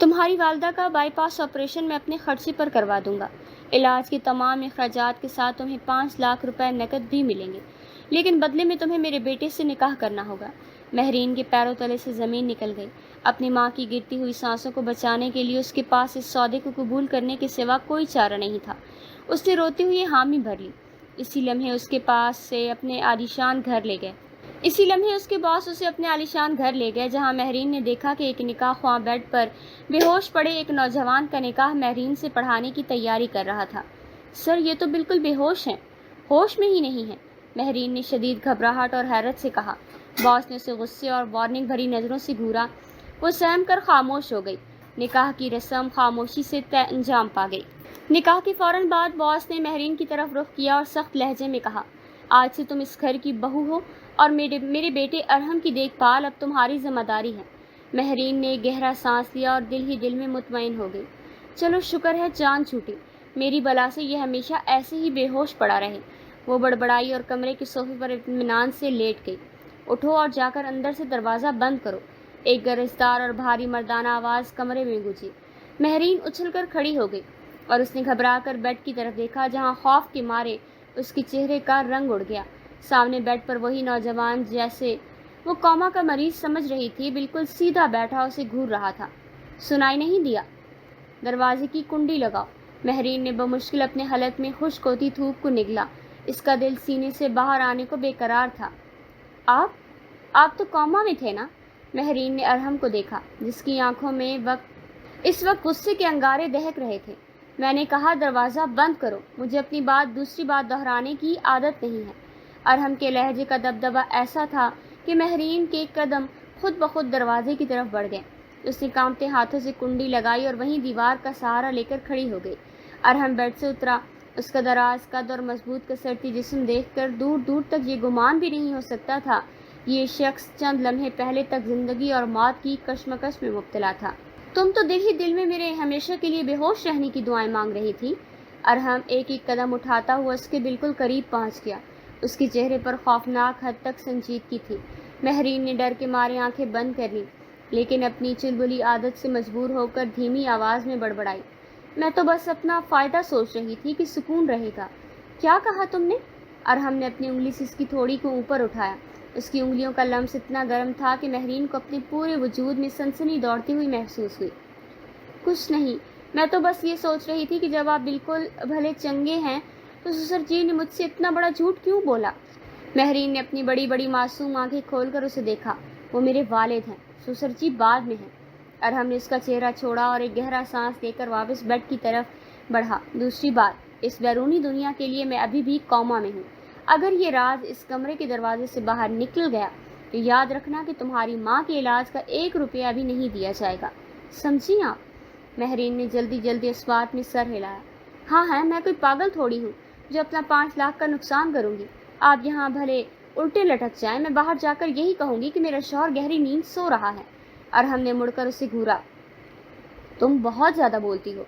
تمہاری والدہ کا بائی پاس آپریشن میں اپنے خرچے پر کروا دوں گا۔ علاج کے تمام اخراجات کے ساتھ تمہیں 5 لاکھ روپے نقد بھی ملیں گے، لیکن بدلے میں تمہیں میرے بیٹے سے نکاح کرنا ہوگا۔ مہرین کے پیروں تلے سے زمین نکل گئی۔ اپنی ماں کی گرتی ہوئی سانسوں کو بچانے کے لیے اس کے پاس اس سودے کو قبول کرنے کے سوا کوئی چارہ نہیں تھا۔ اس نے روتے ہوئے حامی بھر لی۔ اسی لمحے اس کے پاس سے اپنے عالیشان گھر لے گئے۔ اسی لمحے اس کے باس اسے اپنے عالیشان گھر لے گئے، جہاں مہرین نے دیکھا کہ ایک نکاح خواہ بیڈ پر بے ہوش پڑے ایک نوجوان کا نکاح مہرین سے پڑھانے کی تیاری کر رہا تھا۔ سر، یہ تو بالکل بے ہوش ہیں، ہوش میں ہی نہیں ہیں، مہرین نے شدید گھبراہٹ اور حیرت سے کہا۔ باس نے اسے غصے اور وارننگ بھری نظروں سے گھورا۔ وہ سہم کر خاموش ہو گئی۔ نکاح کی رسم خاموشی سے انجام پا گئی۔ نکاح کے فوراً بعد باس نے مہرین کی طرف رخ کیا اور سخت لہجے میں کہا، آج سے تم اس گھر کی بہو ہو اور میرے بیٹے ارحم کی دیکھ بھال اب تمہاری ذمہ داری ہے۔ مہرین نے گہرا سانس لیا اور دل ہی دل میں مطمئن ہو گئی۔ چلو شکر ہے جان چھوٹی، میری بلا سے یہ ہمیشہ ایسے ہی بے ہوش پڑا رہے۔ وہ بڑبڑائی اور کمرے کے صوفے پر اطمینان سے لیٹ گئی۔ اٹھو اور جا کر اندر سے دروازہ بند کرو، ایک گرجدار اور بھاری مردانہ آواز کمرے میں گونجی۔ مہرین اچھل کر کھڑی ہو گئی اور اس نے گھبرا کر بیڈ کی طرف دیکھا، جہاں خوف کے مارے اس کے چہرے کا رنگ اڑ گیا۔ سامنے بیڈ پر وہی نوجوان، جیسے وہ کوما کا مریض سمجھ رہی تھی، بالکل سیدھا بیٹھا اسے گھور رہا تھا۔ سنائی نہیں دیا؟ دروازے کی کنڈی لگاؤ۔ مہرین نے بمشکل اپنے حلق میں خشک ہوتی تھوک کو نگلا۔ اس کا دل سینے سے باہر آنے کو بے قرار تھا۔ آپ تو کوما میں تھے نا؟ مہرین نے ارحم کو دیکھا، جس کی آنکھوں میں اس وقت غصے کے انگارے دہک رہے تھے۔ میں نے کہا دروازہ بند کرو، مجھے اپنی بات دوسری بار دہرانے کی عادت نہیں ہے۔ ارحم کے لہجے کا دبدبا ایسا تھا کہ مہرین کے قدم خود بخود دروازے کی طرف بڑھ گئے۔ اس نے کانپتے ہاتھوں سے کنڈی لگائی اور وہیں دیوار کا سہارا لے کر کھڑی ہو گئی۔ ارحم بیڈ سے اترا۔ اس کا دراز قد اور مضبوط کسرتی جسم دیکھ کر دور دور تک یہ گمان بھی نہیں ہو سکتا تھا یہ شخص چند لمحے پہلے تک زندگی اور موت کی کشمکش میں مبتلا تھا۔ تم تو دل ہی دل میں میرے ہمیشہ کے لیے بے ہوش رہنے کی دعائیں مانگ رہی تھی۔ ارحم ایک ایک قدم اٹھاتا ہوا اس کے بالکل قریب پہنچ گیا۔ اس کے چہرے پر خوفناک حد تک سنجیدگی تھی۔ مہرین نے ڈر کے مارے آنکھیں بند کر لیں، لیکن اپنی چلبلی عادت سے مجبور ہو کر دھیمی آواز میں بڑبڑائی، میں تو بس اپنا فائدہ سوچ رہی تھی کہ سکون رہے گا۔ کیا کہا تم نے؟ ارحم نے اپنی انگلی سے اس کی تھوڑی کو اوپر اٹھایا۔ اس کی انگلیوں کا لمس اتنا گرم تھا کہ مہرین کو اپنے پورے وجود میں سنسنی دوڑتی ہوئی محسوس ہوئی۔ کچھ نہیں، میں تو بس یہ سوچ رہی تھی کہ جب آپ بالکل بھلے چنگے ہیں تو سسر جی نے مجھ سے اتنا بڑا جھوٹ کیوں بولا؟ مہرین نے اپنی بڑی بڑی معصوم آنکھیں کھول کر اسے دیکھا۔ وہ میرے والد ہیں، سسر جی بعد میں ہیں۔ ارحم نے اس کا چہرہ چھوڑا اور ایک گہرا سانس لے کر واپس بیڈ کی طرف بڑھا۔ دوسری بات، اس بیرونی دنیا کے لیے میں ابھی بھی کوما میں ہوں۔ اگر یہ راز اس کمرے کے دروازے سے باہر نکل گیا تو یاد رکھنا کہ تمہاری ماں کے علاج کا 1 روپیہ بھی نہیں دیا جائے گا، سمجھی آپ؟ مہرین نے جلدی جلدی اس بات میں سر ہلایا۔ ہاں، میں کوئی پاگل تھوڑی ہوں جو اپنا 5 لاکھ کا نقصان کروں گی۔ آپ یہاں بھلے الٹے لٹک جائیں، میں باہر جا کر یہی کہوں گی کہ میرا شوہر گہری نیند سو رہا ہے۔ ارحم نے مڑ کر اسے گھورا۔ تم بہت زیادہ بولتی ہو،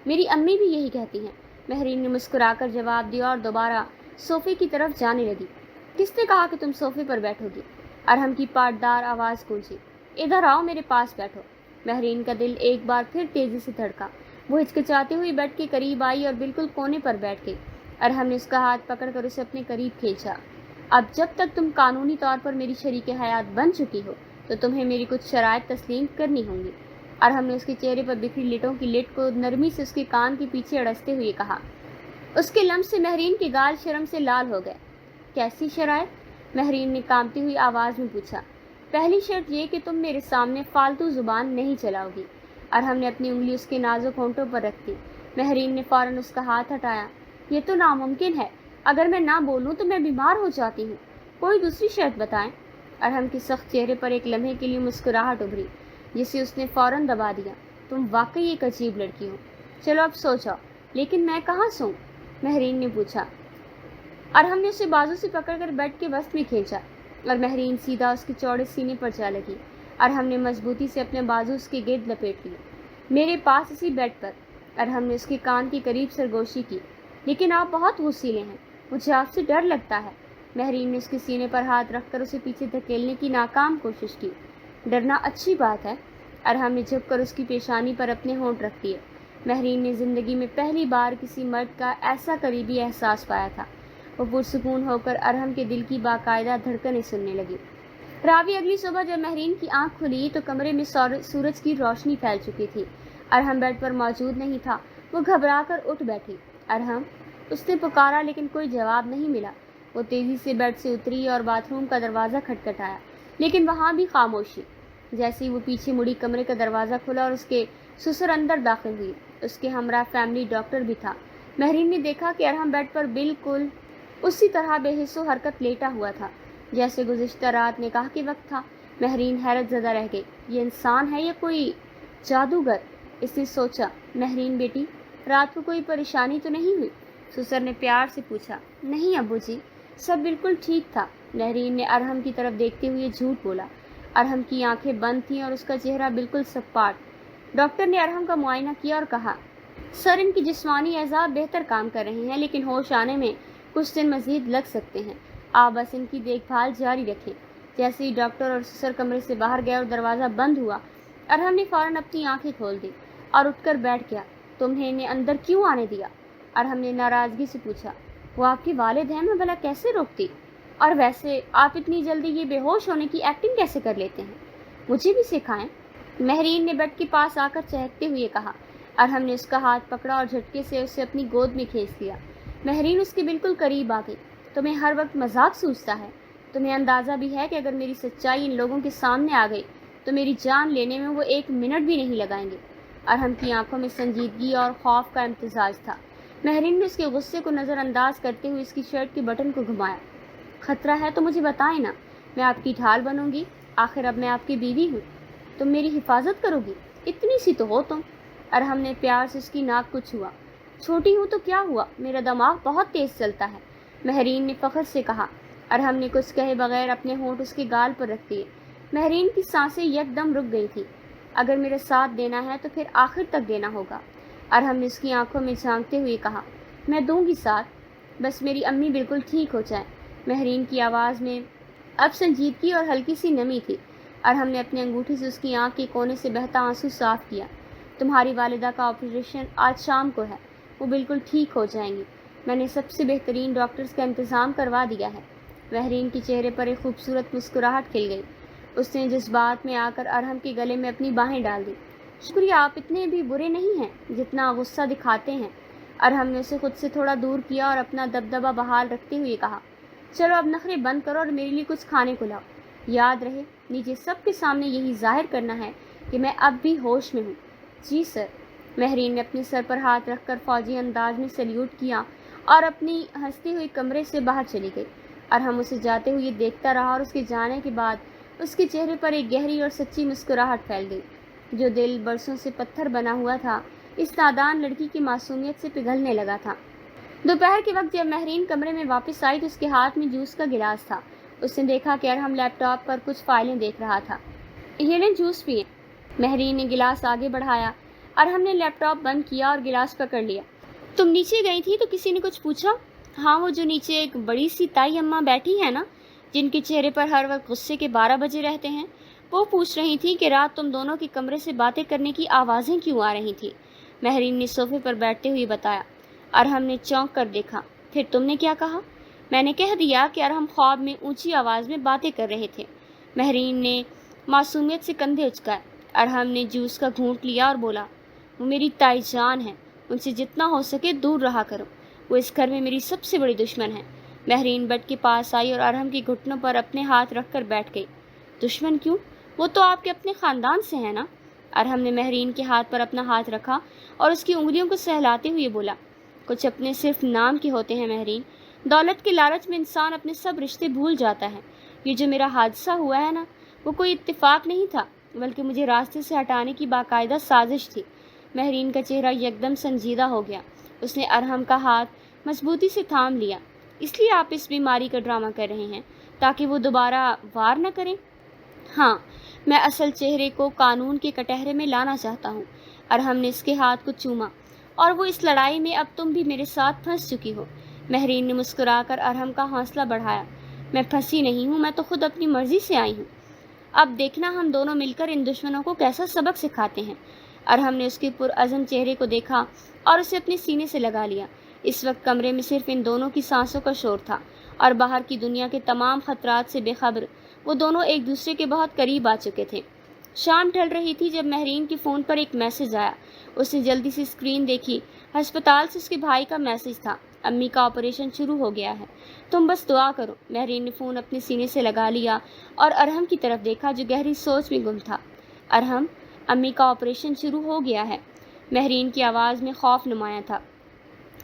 میری امی بھی یہی کہتی ہیں۔ مہرین نے مسکرا کر جواب دیا اور دوبارہ صوفے کی طرف جانے لگی۔ کس نے کہا کہ تم صوفے پر بیٹھو گی؟ ارحم کی پاٹدار آواز گونجی۔ ادھر آؤ، میرے پاس بیٹھو۔ مہرین کا دل ایک بار پھر تیزی سے دھڑکا۔ وہ ہچکچاتی ہوئی بیڈ کے قریب آئی اور بالکل کونے پر بیٹھ گئی۔ ارحم نے اس کا ہاتھ پکڑ کر اسے اپنے قریب کھینچا۔ اب جب تک تم قانونی طور پر میری شریک حیات بن چکی ہو تو تمہیں میری کچھ شرائط تسلیم کرنی ہوں گی۔ ارحم نے اس کے چہرے پر بکھری لٹوں کی لٹ کو نرمی سے اس کے کان کے پیچھے اڑستے ہوئے کہا۔ اس کے لمس سے مہرین کے گال شرم سے لال ہو گئے۔ کیسی شرائط؟ مہرین نے کانپتی ہوئی آواز میں پوچھا۔ پہلی شرط یہ کہ تم میرے سامنے فالتو زبان نہیں چلاؤ گی۔ ارحم نے اپنی انگلی اس کے نازک ہونٹوں پر رکھ دی۔ مہرین نے فوراً اس کا ہاتھ ہٹایا۔ یہ تو ناممکن ہے، اگر میں نہ بولوں تو میں بیمار ہو جاتی ہوں، کوئی دوسری شرط بتائیں۔ ارحم کے سخت چہرے پر ایک لمحے کے لیے مسکراہٹ ابھری، جسے اس نے فوراً دبا دیا۔ تم واقعی ایک عجیب لڑکی ہو، چلو اب سو جاؤ۔ لیکن میں کہاں سوں؟ مہرین نے پوچھا۔ ارحم نے اسے بازو سے پکڑ کر بیڈ کے وسط میں کھینچا اور مہرین سیدھا اس کے چوڑے سینے پر جا لگی۔ ارحم نے مضبوطی سے اپنے بازو اس کے گرد لپیٹ لیے۔ میرے پاس اسی بیڈ پر۔ ارحم نے اس کے کان کے قریب سرگوشی کی۔ لیکن آپ بہت غصیلے ہیں، مجھے آپ سے ڈر لگتا ہے۔ مہرین نے اس کے سینے پر ہاتھ رکھ کر اسے پیچھے دھکیلنے کی ناکام کوشش کی۔ ڈرنا اچھی بات ہے، ارحم نے جھک کر اس کی پیشانی پر اپنے ہونٹ رکھ دیے۔ مہرین نے زندگی میں پہلی بار کسی مرد کا ایسا قریبی احساس پایا تھا۔ وہ پرسکون ہو کر ارحم کے دل کی باقاعدہ دھڑکنیں سننے لگی۔ راوی اگلی صبح جب مہرین کی آنکھ کھلی تو کمرے میں سورج کی روشنی پھیل چکی تھی۔ ارحم بیڈ پر موجود نہیں تھا۔ وہ گھبرا کر اٹھ بیٹھی۔ ارحم، اس نے پکارا لیکن کوئی جواب نہیں ملا۔ وہ تیزی سے بیڈ سے اتری اور باتھ روم کا دروازہ کھٹکھٹایا، لیکن وہاں بھی خاموشی۔ جیسے ہی وہ پیچھے مڑی، کمرے کا دروازہ کھلا اور اس کے سسر اندر داخل ہوئی۔ اس کے ہمراہ فیملی ڈاکٹر بھی تھا۔ مہرین نے دیکھا کہ ارحم بیڈ پر بالکل اسی طرح بے حس و حرکت لیٹا ہوا تھا جیسے گزشتہ رات نکاح کے وقت تھا۔ مہرین حیرت زدہ رہ گئی۔ یہ انسان ہے یا کوئی جادوگر؟ اس نے سوچا۔ مہرین بیٹی، رات کو کوئی پریشانی تو نہیں ہوئی؟ سسر نے پیار سے پوچھا۔ نہیں ابو جی، سب بالکل ٹھیک تھا۔ مہرین نے ارحم کی طرف دیکھتے ہوئے جھوٹ بولا۔ ارحم کی آنکھیں بند تھیں اور اس کا چہرہ بالکل سپاٹ۔ ڈاکٹر نے ارحم کا معائنہ کیا اور کہا، سر، ان کی جسمانی اعضاء بہتر کام کر رہے ہیں، لیکن ہوش آنے میں کچھ دن مزید لگ سکتے ہیں۔ آپ بس ان کی دیکھ بھال جاری رکھیں۔ جیسے ہی ڈاکٹر اور سسر کمرے سے باہر گئے اور دروازہ بند ہوا، ارحم نے فوراً اپنی آنکھیں کھول دی اور اٹھ کر بیٹھ گیا۔ تمہیں انہیں اندر کیوں آنے دیا؟ ارحم نے ناراضگی سے پوچھا۔ وہ آپ کے والد ہیں، میں بھلا کیسے روکتی؟ اور ویسے آپ اتنی جلدی یہ بے ہوش ہونے کی ایکٹنگ کیسے کر لیتے ہیں؟ مجھے بھی سکھائیں۔ مہرین نے بیڈ کے پاس آ کر چہکتے ہوئے کہا۔ ارحم نے اس کا ہاتھ پکڑا اور جھٹکے سے اسے اپنی گود میں کھینچ لیا۔ مہرین اس کے بالکل قریب آ گئی۔ تمہیں ہر وقت مذاق سوچتا ہے؟ تمہیں اندازہ بھی ہے کہ اگر میری سچائی ان لوگوں کے سامنے آ گئی تو میری جان لینے میں وہ 1 منٹ بھی نہیں لگائیں گے؟ ارحم کی آنکھوں میں سنجیدگی اور خوف کا امتزاج تھا۔ مہرین نے اس کے غصے کو نظر انداز کرتے ہوئے اس کی شرٹ کے بٹن کو گھمایا۔ خطرہ ہے تو مجھے بتائیں نا، میں آپ کی ڈھال بنوں گی۔ آخر اب میں آپ کی بیوی ہوں، تم میری حفاظت کرو گی؟ اتنی سی تو ہو تم۔ ارحم نے پیار سے اس کی ناک کو چھوا۔ چھوٹی ہوں تو کیا ہوا، میرا دماغ بہت تیز چلتا ہے، مہرین نے فخر سے کہا۔ ارحم نے کچھ کہے بغیر اپنے ہونٹ اس کے گال پر رکھ دیے۔ مہرین کی سانسیں یک دم رک گئی تھیں۔ اگر میرا ساتھ دینا ہے تو پھر آخر تک دینا ہوگا، ارحم نے اس کی آنکھوں میں جھانکتے ہوئے کہا۔ میں دوں گی ساتھ، بس میری امی بالکل ٹھیک ہو جائیں۔ مہرین کی آواز میں اب سنجیدگی اور ہلکی سی نمی تھی۔ ارحم نے اپنی انگوٹھی سے اس کی آنکھ کے کونے سے بہتا آنسو صاف کیا۔ تمہاری والدہ کا آپریشن آج شام کو ہے، وہ بالکل ٹھیک ہو جائیں گی۔ میں نے سب سے بہترین ڈاکٹرز کا انتظام کروا دیا ہے۔ مہرین کے چہرے پر ایک خوبصورت مسکراہٹ کھل گئی۔ اس نے جذبات میں آ کر ارحم کے گلے میں اپنی باہیں ڈال دی۔ شکریہ، آپ اتنے بھی برے نہیں ہیں جتنا غصہ دکھاتے ہیں۔ ارحم نے اسے خود سے تھوڑا دور کیا اور اپنا دبدبہ بحال رکھتے ہوئے کہا، چلو اب نخرے بند کرو اور میرے لیے کچھ کھانے کو لاؤ۔ یاد رہے، نیچے سب کے سامنے یہی ظاہر کرنا ہے کہ میں اب بھی ہوش میں ہوں۔ جی سر۔ مہرین نے اپنے سر پر ہاتھ رکھ کر فوجی انداز میں سلیوٹ کیا اور اپنی ہنستی ہوئی کمرے سے باہر چلی گئی۔ ارحم اسے جاتے ہوئے دیکھتا رہا اور اس کے جانے کے بعد اس کے چہرے پر ایک گہری اور سچی مسکراہٹ پھیل گئی۔ جو دل برسوں سے پتھر بنا ہوا تھا اس نادان لڑکی کی معصومیت سے پگھلنے لگا تھا۔ دوپہر کے وقت جب مہرین کمرے میں واپس آئی تو اس کے ہاتھ میں جوس کا گلاس تھا۔ اس نے دیکھا کہ ارحم لیپ ٹاپ پر کچھ فائلیں دیکھ رہا تھا۔ یہ لیں جوس پئیں۔ مہرین نے گلاس آگے بڑھایا۔ ارحم نے لیپ ٹاپ بند کیا اور گلاس پکڑ لیا۔ تم نیچے گئی تھی تو کسی نے کچھ پوچھا؟ ہاں، وہ جو نیچے ایک بڑی سی تائی اماں بیٹھی ہے نا، جن کے چہرے پر ہر وقت غصے کے 12 بجے رہتے ہیں، وہ پوچھ رہی تھی کہ رات تم دونوں کے کمرے سے باتیں کرنے کی آوازیں کیوں آ رہی تھیں۔ مہرین نے صوفے پر بیٹھتے ہوئے بتایا۔ ارحم نے چونک کر دیکھا۔ پھر تم نے کیا کہا؟ میں نے کہہ دیا کہ ارحم خواب میں اونچی آواز میں باتیں کر رہے تھے۔ مہرین نے معصومیت سے کندھے اچکائے۔ ارحم نے جوس کا گھونٹ لیا اور بولا، وہ میری تائی جان ہے، ان سے جتنا ہو سکے دور رہا کرو، وہ اس گھر میں میری سب سے بڑی دشمن ہے۔ مہرین بیڈ کے پاس آئی اور ارحم کے گھٹنوں پر اپنے ہاتھ رکھ کر بیٹھ گئی۔ دشمن کیوں؟ وہ تو آپ کے اپنے خاندان سے ہے نا۔ ارحم نے مہرین کے ہاتھ پر اپنا ہاتھ رکھا اور اس کی انگلیوں کو سہلاتے ہوئے بولا، کچھ اپنے صرف نام کے ہوتے ہیں مہرین، دولت کے لالچ میں انسان اپنے سب رشتے بھول جاتا ہے۔ یہ جو میرا حادثہ ہوا ہے نا، وہ کوئی اتفاق نہیں تھا، بلکہ مجھے راستے سے ہٹانے کی باقاعدہ سازش تھی۔ مہرین کا چہرہ یکدم سنجیدہ ہو گیا۔ اس نے ارحم کا ہاتھ مضبوطی سے تھام لیا۔ اس لیے آپ اس بیماری کا ڈرامہ کر رہے ہیں تاکہ وہ دوبارہ وار نہ کریں؟ ہاں، میں اصل چہرے کو قانون کے کٹہرے میں لانا چاہتا ہوں۔ ارحم نے اس کے ہاتھ کو چوما۔ اور وہ اس لڑائی میں اب تم بھی میرے ساتھ پھنس چکی ہو۔ مہرین نے مسکرا کر ارحم کا حوصلہ بڑھایا۔ میں پھنسی نہیں ہوں، میں تو خود اپنی مرضی سے آئی ہوں۔ اب دیکھنا ہم دونوں مل کر ان دشمنوں کو کیسا سبق سکھاتے ہیں۔ ارحم نے اس کے پرعزم چہرے کو دیکھا اور اسے اپنے سینے سے لگا لیا۔ اس وقت کمرے میں صرف ان دونوں کی سانسوں کا شور تھا اور باہر کی دنیا کے تمام خطرات سے بے خبر وہ دونوں ایک دوسرے کے بہت قریب آ چکے تھے۔ شام ڈھل رہی تھی جب مہرین کے فون پر ایک میسج آیا۔ اس نے جلدی سے اسکرین دیکھی۔ ہسپتال سے اس کے بھائی کا میسج تھا، امی کا آپریشن شروع ہو گیا ہے، تم بس دعا کرو۔ مہرین نے فون اپنے سینے سے لگا لیا اور ارحم کی طرف دیکھا جو گہری سوچ میں گم تھا۔ ارحم، امی کا آپریشن شروع ہو گیا ہے۔ مہرین کی آواز میں خوف نمایاں تھا۔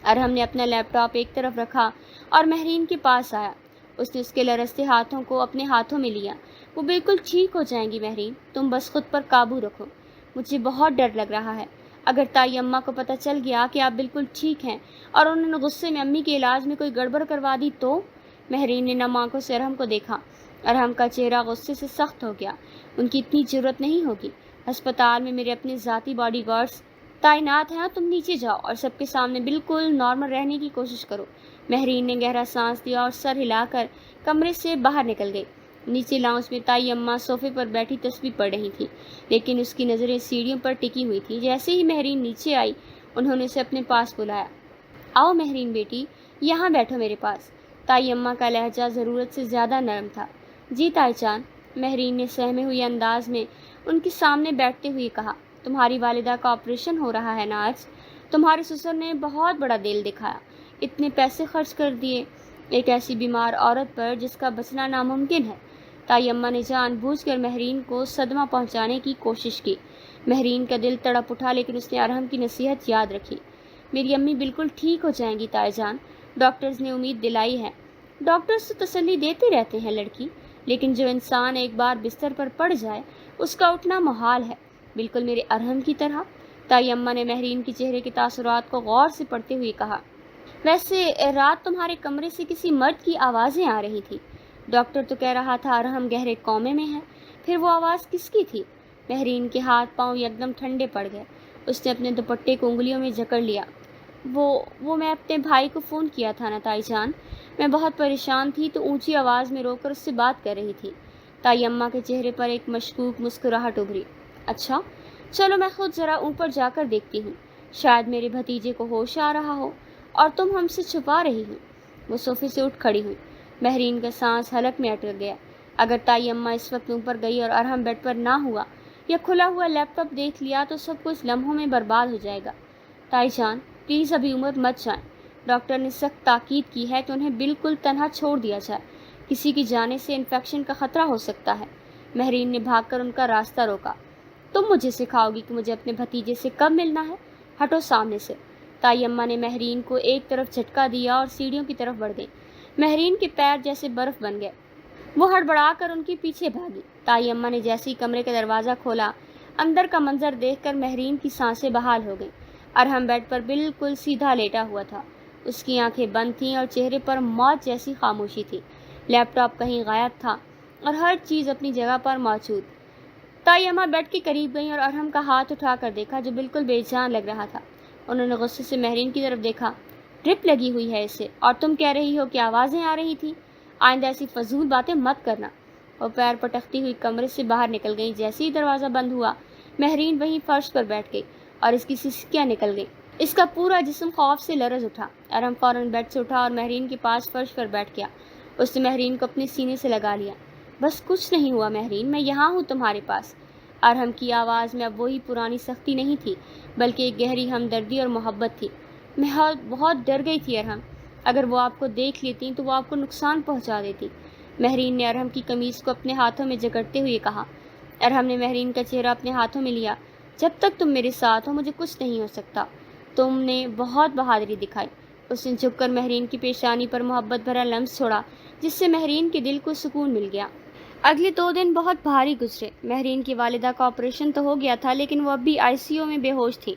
ارحم نے اپنا لیپ ٹاپ ایک طرف رکھا اور مہرین کے پاس آیا۔ اس نے اس کے لرزتے ہاتھوں کو اپنے ہاتھوں میں لیا۔ وہ بالکل ٹھیک ہو جائیں گی مہرین، تم بس خود پر قابو رکھو۔ مجھے بہت ڈر لگ رہا ہے، اگر تائی اماں کو پتہ چل گیا کہ آپ بالکل ٹھیک ہیں اور انہوں نے غصے میں امی کے علاج میں کوئی گڑبڑ کروا دی تو؟ مہرین نے نم آنکھوں سے ارحم کو دیکھا۔ ارحم کا چہرہ غصے سے سخت ہو گیا۔ ان کی اتنی ضرورت نہیں ہوگی، ہسپتال میں میرے اپنے ذاتی باڈی گارڈز تعینات ہیں، تم نیچے جاؤ اور سب کے سامنے بالکل نارمل رہنے کی کوشش کرو۔ مہرین نے گہرا سانس لیا اور سر ہلا کر کمرے سے باہر نکل گئی۔ نیچے لاؤنج میں تائی اماں صوفے پر بیٹھی تسبیح پڑھ رہی تھی، لیکن اس کی نظریں سیڑھیوں پر ٹکی ہوئی تھی۔ جیسے ہی مہرین نیچے آئی، انہوں نے اسے اپنے پاس بلایا۔ آؤ مہرین بیٹی، یہاں بیٹھو میرے پاس۔ تائی اماں کا لہجہ ضرورت سے زیادہ نرم تھا۔ جی تائی جان، مہرین نے سہمے ہوئے انداز میں ان کے سامنے بیٹھتے ہوئے کہا۔ تمہاری والدہ کا آپریشن ہو رہا ہے نا آج؟ تمہارے سسر نے بہت بڑا دل دکھایا، اتنے پیسے خرچ کر دیے ایک ایسی بیمار عورت پر جس کا بچنا ناممکن ہے۔ تائی اماں نے جان بوجھ کر مہرین کو صدمہ پہنچانے کی کوشش کی۔ مہرین کا دل تڑپ اٹھا، لیکن اس نے ارحم کی نصیحت یاد رکھی۔ میری امی بالکل ٹھیک ہو جائیں گی تائی جان، ڈاکٹرز نے امید دلائی ہے۔ ڈاکٹرز تو تسلی دیتے رہتے ہیں لڑکی، لیکن جو انسان ایک بار بستر پر پڑ جائے اس کا اٹھنا محال ہے، بالکل میرے ارحم کی طرح۔ تائی اماں نے مہرین کے چہرے کے تاثرات کو غور سے پڑھتے ہوئے کہا۔ ویسے رات تمہارے کمرے سے کسی مرد کی آوازیں آ رہی تھی، ڈاکٹر تو کہہ رہا تھا ارحم گہرے کومے میں ہے، پھر وہ آواز کس کی تھی؟ مہرین کے ہاتھ پاؤں یکدم ٹھنڈے پڑ گئے۔ اس نے اپنے دوپٹے کو انگلیوں میں جکڑ لیا۔ وہ میں اپنے بھائی کو فون کیا تھا نا تائی جان، میں بہت پریشان تھی تو اونچی آواز میں رو کر اس سے بات کر رہی تھی۔ تائی اماں کے چہرے پر ایک مشکوک مسکراہٹ ابھری۔ اچھا، چلو میں خود ذرا اوپر جا کر دیکھتی ہوں، شاید میرے بھتیجے کو ہوش آ رہا ہو اور تم ہم سے چھپا رہی ہو۔ وہ صوفے سے اٹھ کھڑی ہوئی۔ مہرین کا سانس حلق میں اٹک گیا۔ اگر تائی اماں اس وقت اوپر گئی اور ارحم بیڈ پر نہ ہوا یا کھلا ہوا لیپ ٹاپ دیکھ لیا تو سب کچھ لمحوں میں برباد ہو جائے گا۔ تائی جان پلیز ابھی عمر مت جائیں، ڈاکٹر نے سخت تاکید کی ہے کہ انہیں بالکل تنہا چھوڑ دیا جائے، کسی کی جانے سے انفیکشن کا خطرہ ہو سکتا ہے۔ مہرین نے بھاگ کر ان کا راستہ روکا۔ تم مجھے سکھاؤ گی کہ مجھے اپنے بھتیجے سے کب ملنا ہے؟ ہٹو سامنے سے۔ تائی اماں نے مہرین کو ایک طرف جھٹکا دیا اور سیڑھیوں کی طرف بڑھ گئی۔ مہرین کے پیر جیسے برف بن گئے، وہ ہڑبڑا کر ان کے پیچھے بھاگی۔ تائی اماں نے جیسے ہی کمرے کا دروازہ کھولا، اندر کا منظر دیکھ کر مہرین کی سانسیں بحال ہو گئیں۔ ارحم بیڈ پر بالکل سیدھا لیٹا ہوا تھا، اس کی آنکھیں بند تھیں اور چہرے پر موت جیسی خاموشی تھی۔ لیپ ٹاپ کہیں غائب تھا اور ہر چیز اپنی جگہ پر موجود۔ تائی اماں بیڈ کے قریب گئیں اور ارحم کا ہاتھ اٹھا کر دیکھا جو بالکل بے جان لگ رہا تھا۔ انہوں نے غصے سے مہرین کی طرف دیکھا۔ ڈرپ لگی ہوئی ہے اسے، اور تم کہہ رہی ہو کہ آوازیں آ رہی تھی؟ آئندہ ایسی فضول باتیں مت کرنا۔ وہ پیر پٹکتی ہوئی کمرے سے باہر نکل گئی۔ جیسے ہی دروازہ بند ہوا، مہرین وہیں فرش پر بیٹھ گئی اور اس کی سسکیاں نکل گئی۔ اس کا پورا جسم خوف سے لرز اٹھا۔ ارحم فوراً بیڈ سے اٹھا اور مہرین کے پاس فرش پر بیٹھ گیا۔ اس نے مہرین کو اپنے سینے سے لگا لیا۔ بس کچھ نہیں ہوا مہرین، میں یہاں ہوں تمہارے پاس۔ ارحم کی آواز میں اب وہی پرانی سختی نہیں تھی، بلکہ ایک گہری ہمدردی اور محبت تھی۔ میں بہت ڈر گئی تھی ارحم، اگر وہ آپ کو دیکھ لیتی تو وہ آپ کو نقصان پہنچا دیتی۔ مہرین نے ارحم کی قمیض کو اپنے ہاتھوں میں جکڑتے ہوئے کہا۔ ارحم نے مہرین کا چہرہ اپنے ہاتھوں میں لیا۔ جب تک تم میرے ساتھ ہو مجھے کچھ نہیں ہو سکتا، تم نے بہت بہادری دکھائی۔ اس نے جھک کر مہرین کی پیشانی پر محبت بھرا لمس چھوڑا، جس سے مہرین کے دل کو سکون مل گیا۔ اگلے 2 دن بہت بھاری گزرے۔ مہرین کی والدہ کا آپریشن تو ہو گیا تھا، لیکن وہ اب بھی ICU میں بے ہوش تھی۔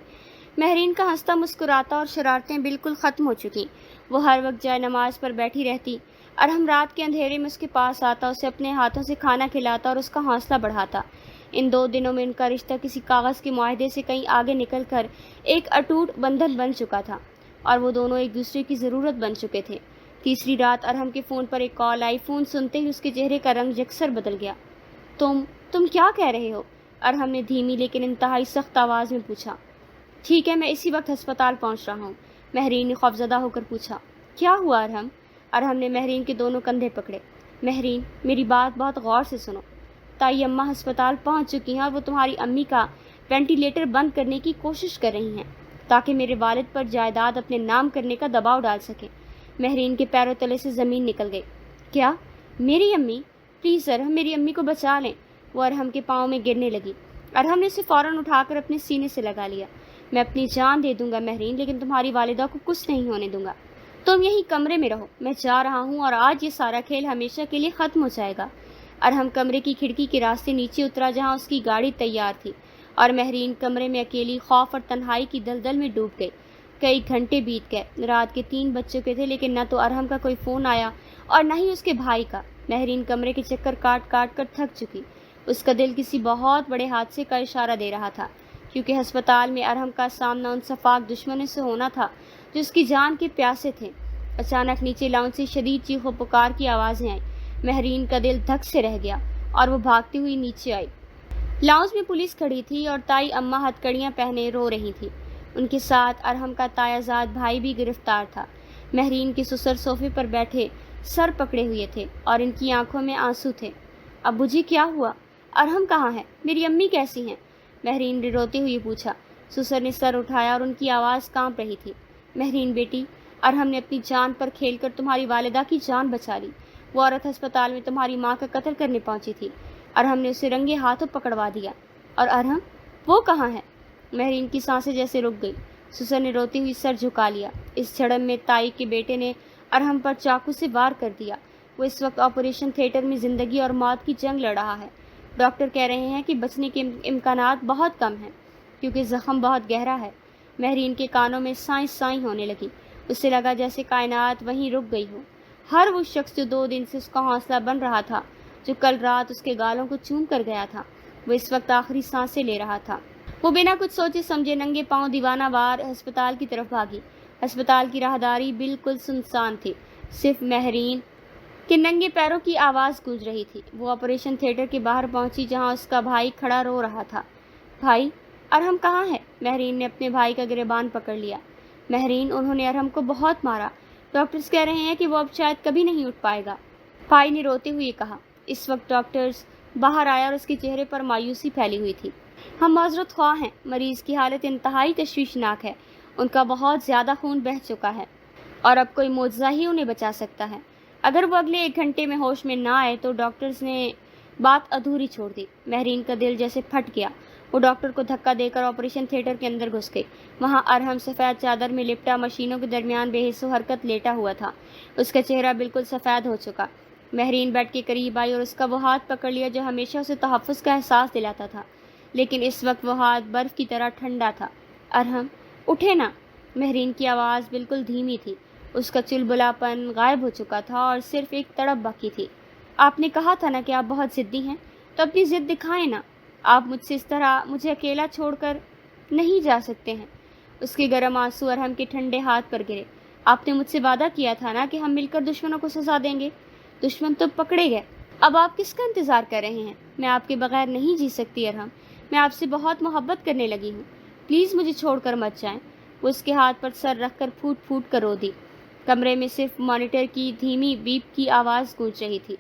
مہرین کا ہنستا مسکراتا اور شرارتیں بالکل ختم ہو چکی۔ وہ ہر وقت جائے نماز پر بیٹھی رہتی۔ ارحم رات کے اندھیرے میں اس کے پاس آتا، اسے اپنے ہاتھوں سے کھانا کھلاتا اور اس کا حوصلہ بڑھاتا۔ ان 2 دنوں میں ان کا رشتہ کسی کاغذ کے معاہدے سے کہیں آگے نکل کر ایک اٹوٹ بندھن بن چکا تھا، اور وہ دونوں ایک دوسرے کی ضرورت بن چکے تھے۔ تیسری رات ارحم کے فون پر ایک کال آئی۔ فون سنتے ہی اس کے چہرے کا رنگ یکسر بدل گیا۔ تم تم کیا کہہ رہے ہو؟ ارحم نے دھیمی لیکن انتہائی سخت آواز میں پوچھا۔ ٹھیک ہے، میں اسی وقت ہسپتال پہنچ رہا ہوں، مہرین نے خوفزدہ ہو کر پوچھا۔ کیا ہوا ارحم؟ ارحم نے مہرین کے دونوں کندھے پکڑے۔ مہرین، میری بات بہت غور سے سنو۔ تائی اماں ہسپتال پہنچ چکی ہیں اور وہ تمہاری امی کا وینٹیلیٹر بند کرنے کی کوشش کر رہی ہیں تاکہ میرے والد پر جائیداد اپنے نام کرنے کا دباؤ ڈال سکیں۔ مہرین کے پیروں تلے سے زمین نکل گئی۔ کیا؟ میری امی؟ پلیز ارحم، میری امی کو بچا لیں۔ وہ ارحم کے پاؤں میں گرنے لگی۔ ارحم نے اسے فوراً اٹھا کر اپنے سینے سے لگا لیا۔ میں اپنی جان دے دوں گا مہرین، لیکن تمہاری والدہ کو کچھ نہیں ہونے دوں گا۔ تم یہیں کمرے میں رہو، میں جا رہا ہوں اور آج یہ سارا کھیل ہمیشہ کے لیے ختم ہو جائے گا۔ ارحم کمرے کی کھڑکی کے راستے نیچے اترا جہاں اس کی گاڑی تیار تھی، اور مہرین کمرے میں اکیلی خوف اور تنہائی کی دلدل میں ڈوب گئی۔ کئی گھنٹے بیت گئے، رات کے 3 بج چکے تھے، لیکن نہ تو ارحم کا کوئی فون آیا اور نہ ہی اس کے بھائی کا۔ مہرین کمرے کے چکر کاٹ کاٹ کر تھک چکی۔ اس کا دل کسی بہت بڑے حادثے کا اشارہ دے رہا تھا، کیونکہ ہسپتال میں ارحم کا سامنا ان سفاک دشمنوں سے ہونا تھا جو اس کی جان کے پیاسے تھے۔ اچانک نیچے لاؤنج سے شدید چیخ و پکار کی آوازیں آئیں۔ مہرین کا دل دھک سے رہ گیا اور وہ بھاگتی ہوئی نیچے آئی۔ لاؤنج میں پولیس کھڑی تھی اور تائی اماں ہتھکڑیاں پہنے رو رہی تھی۔ ان کے ساتھ ارحم کا تایا زاد بھائی بھی گرفتار تھا۔ مہرین کے سسر صوفے پر بیٹھے سر پکڑے ہوئے تھے اور ان کی آنکھوں میں آنسو تھے۔ ابو جی، کیا ہوا؟ ارحم کہاں ہے؟ میری امی کیسی ہیں؟ مہرین نے روتے ہوئے پوچھا۔ سسر نے سر اٹھایا اور ان کی آواز کانپ رہی تھی۔ مہرین بیٹی، ارحم نے اپنی جان پر کھیل کر تمہاری والدہ کی جان بچا لی۔ وہ عورت ہسپتال میں تمہاری ماں کا قتل کرنے پہنچی تھی۔ ارحم نے اسے رنگے ہاتھوں پکڑوا دیا۔ اور ارحم، وہ کہاں ہے؟ مہرین کی سانسیں جیسے رک گئی۔ سسر نے روتی ہوئی سر جھکا لیا۔ اس جھڑپ میں تائی کے بیٹے نے ارحم پر چاقو سے وار کر دیا۔ وہ اس وقت آپریشن تھیٹر میں زندگی اور موت کی جنگ لڑ رہا ہے۔ ڈاکٹر کہہ رہے ہیں کہ بچنے کے امکانات بہت کم ہیں کیونکہ زخم بہت گہرا ہے۔ مہرین کے کانوں میں سائیں سائیں ہونے لگی۔ اسے لگا جیسے کائنات وہیں رک گئی ہو۔ ہر وہ شخص جو 2 دن سے اس کا حوصلہ بن رہا تھا، جو کل رات اس کے گالوں کو چوم کر گیا تھا، وہ اس وقت آخری سانسیں لے رہا تھا۔ وہ بنا کچھ سوچے سمجھے ننگے پاؤں دیوانہ وار ہسپتال کی طرف بھاگی۔ ہسپتال کی راہداری بالکل سنسان تھی، صرف مہرین کے ننگے پیروں کی آواز گونج رہی تھی۔ وہ آپریشن تھیٹر کے باہر پہنچی جہاں اس کا بھائی کھڑا رو رہا تھا۔ بھائی، ارحم کہاں ہے؟ مہرین نے اپنے بھائی کا گریبان پکڑ لیا۔ مہرین، انہوں نے ارحم کو بہت مارا۔ ڈاکٹرز کہہ رہے ہیں کہ وہ اب شاید کبھی نہیں اٹھ پائے گا، بھائی نے روتے ہوئے کہا۔ اس وقت ڈاکٹرز باہر آیا اور اس کے چہرے پر مایوسی پھیلی ہوئی تھی۔ ہم معذرت خواہ ہیں، مریض کی حالت انتہائی تشویشناک ہے۔ ان کا بہت زیادہ خون بہہ چکا ہے اور اب کوئی معجزہ ہی انہیں بچا سکتا ہے۔ اگر وہ اگلے 1 گھنٹے میں ہوش میں نہ آئے تو ڈاکٹرز نے بات ادھوری چھوڑ دی۔ مہرین کا دل جیسے پھٹ گیا۔ وہ ڈاکٹر کو دھکا دے کر آپریشن تھیٹر کے اندر گھس گئی۔ وہاں ارحم سفید چادر میں لپٹا مشینوں کے درمیان بے حس و حرکت لیٹا ہوا تھا۔ اس کا چہرہ بالکل سفید ہو چکا۔ مہرین بیڈ کے قریب آئی اور اس کا وہ ہاتھ پکڑ لیا جو ہمیشہ اسے تحفظ کا احساس دلاتا تھا، لیکن اس وقت وہ ہاتھ برف کی طرح ٹھنڈا تھا۔ ارحم، اٹھے نا۔ مہرین کی آواز بالکل دھیمی تھی۔ اس کا چلبلاپن غائب ہو چکا تھا اور صرف ایک تڑپ باقی تھی۔ آپ نے کہا تھا نا کہ آپ بہت ضدی ہیں، تو اپنی ضد دکھائیں نا۔ آپ مجھ سے اس طرح مجھے اکیلا چھوڑ کر نہیں جا سکتے ہیں۔ اس کے گرم آنسو ارحم کے ٹھنڈے ہاتھ پر گرے۔ آپ نے مجھ سے وعدہ کیا تھا نا کہ ہم مل کر دشمنوں کو سزا دیں گے۔ دشمن تو پکڑے گئے، اب آپ کس کا انتظار کر رہے ہیں؟ میں آپ کے بغیر نہیں جی سکتی ارحم، میں آپ سے بہت محبت کرنے لگی ہوں، پلیز مجھے چھوڑ کر مت جائیں۔ وہ اس کے ہاتھ پر سر رکھ کر پھوٹ پھوٹ کر رو دی۔ کمرے میں صرف مانیٹر کی دھیمی بیپ کی آواز گونج رہی تھی۔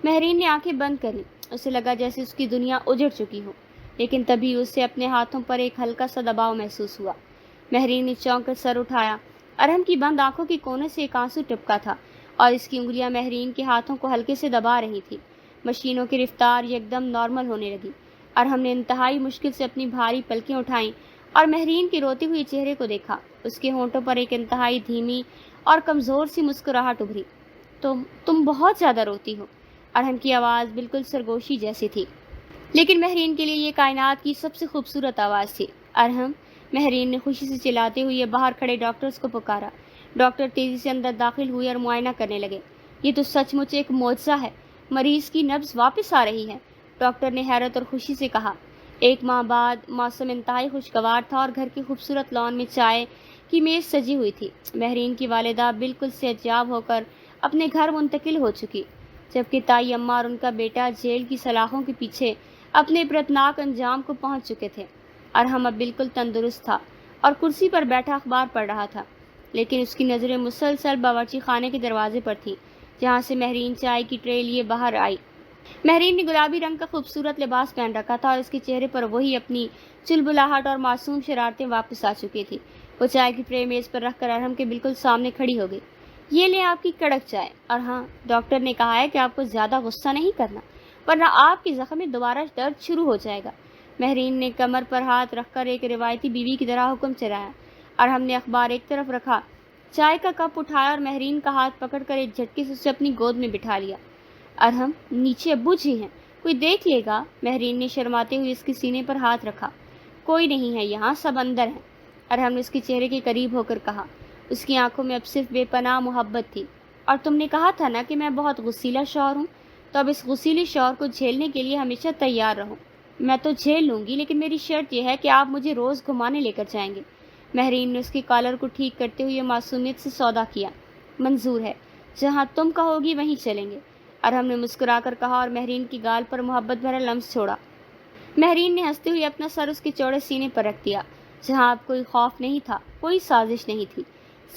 مہرین نے آنکھیں بند کر لیں۔ اسے لگا جیسے اس کی دنیا اجڑ چکی ہو، لیکن تبھی اسے اپنے ہاتھوں پر ایک ہلکا سا دباؤ محسوس ہوا۔ مہرین نے چونک کر سر اٹھایا۔ ارحم کی بند آنکھوں کے کونے سے ایک آنسو ٹپکا تھا اور اس کی انگلیاں مہرین کے ہاتھوں کو ہلکے سے دبا رہی تھی۔ مشینوں کی رفتار یکدم نارمل ہونے لگی۔ ارحم نے انتہائی مشکل سے اپنی بھاری پلکیں اٹھائیں اور مہرین کے روتے ہوئے چہرے کو دیکھا۔ اس کے ہونٹوں پر ایک انتہائی دھیمی اور کمزور سی مسکراہٹ ابھری۔ تم بہت زیادہ روتی ہو۔ ارحم کی آواز بالکل سرگوشی جیسی تھی، لیکن مہرین کے لیے یہ کائنات کی سب سے خوبصورت آواز تھی۔ ارحم، مہرین نے خوشی سے چلاتے ہوئے باہر کھڑے ڈاکٹرز کو پکارا۔ ڈاکٹر تیزی سے اندر داخل ہوئے اور معائنہ کرنے لگے۔ یہ تو سچ مچ ایک معجزہ ہے، مریض کی نبض واپس آ رہی ہے، ڈاکٹر نے حیرت اور خوشی سے کہا۔ 1 ماہ بعد موسم انتہائی خوشگوار تھا اور گھر کے خوبصورت لان میں چائے کی میز سجی ہوئی تھی۔ مہرین کی والدہ بالکل صحت یاب ہو کر اپنے گھر منتقل ہو چکی، جبکہ تائی اماں اور ان کا بیٹا جیل کی سلاخوں کے پیچھے اپنے عبرتناک انجام کو پہنچ چکے تھے۔ ارحم اب بالکل تندرست تھا اور کرسی پر بیٹھا اخبار پڑھ رہا تھا، لیکن اس کی نظریں مسلسل باورچی خانے کے دروازے پر تھیں، جہاں سے مہرین چائے کی ٹرے لیے باہر آئی۔ مہرین نے گلابی رنگ کا خوبصورت لباس پہن رکھا تھا اور اس کے چہرے پر وہی اپنی چلبلاہٹ اور معصوم شرارتیں واپس آ چکی تھی۔ وہ چائے کی ٹرے میز پر رکھ کر ارحم کے بالکل سامنے کھڑی ہو گئی۔ یہ لیں آپ کی کڑک چائے، اور ہاں، ڈاکٹر نے کہا ہے کہ آپ کو زیادہ غصہ نہیں کرنا، ورنہ آپ کی زخم میں دوبارہ درد شروع ہو جائے گا۔ مہرین نے کمر پر ہاتھ رکھ کر ایک روایتی بیوی کی طرح حکم چلایا۔ ارحم نے اخبار ایک طرف رکھا، چائے کا کپ اٹھایا اور مہرین کا ہاتھ پکڑ کر ایک جھٹکے سے اسے اپنی گود میں بٹھا لیا۔ ارحم، نیچے ابو جی ہیں، کوئی دیکھ لے گا؟ مہرین نے شرماتے ہوئے اس کے سینے پر ہاتھ رکھا۔ کوئی نہیں ہے یہاں، سب اندر ہیں، ارحم نے اس کے چہرے کے قریب ہو کر کہا۔ اس کی آنکھوں میں اب صرف بے پناہ محبت تھی۔ اور تم نے کہا تھا نا کہ میں بہت غصیلا شوہر ہوں، تو اب اس غصیلے شوہر کو جھیلنے کے لیے ہمیشہ تیار رہو۔ میں تو جھیل لوں گی، لیکن میری شرط یہ ہے کہ آپ مجھے روز گھمانے لے کر جائیں گے۔ مہرین نے اس کے کالر کو ٹھیک کرتے ہوئے معصومیت سے سودا کیا۔ منظور ہے، جہاں تم کہو گی وہیں چلیں گے، ارحم نے مسکرا کر کہا اور مہرین کی گال پر محبت بھرا لمس چھوڑا۔ مہرین نے ہنستے ہوئے اپنا سر اس کے چوڑے سینے پر رکھ دیا، جہاں اب کوئی خوف نہیں تھا، کوئی سازش نہیں تھی،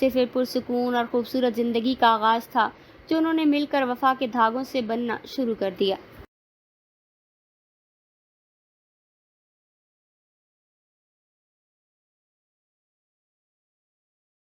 صرف ایک پرسکون اور خوبصورت زندگی کا آغاز تھا جو انہوں نے مل کر وفا کے دھاگوں سے بننا شروع کر دیا۔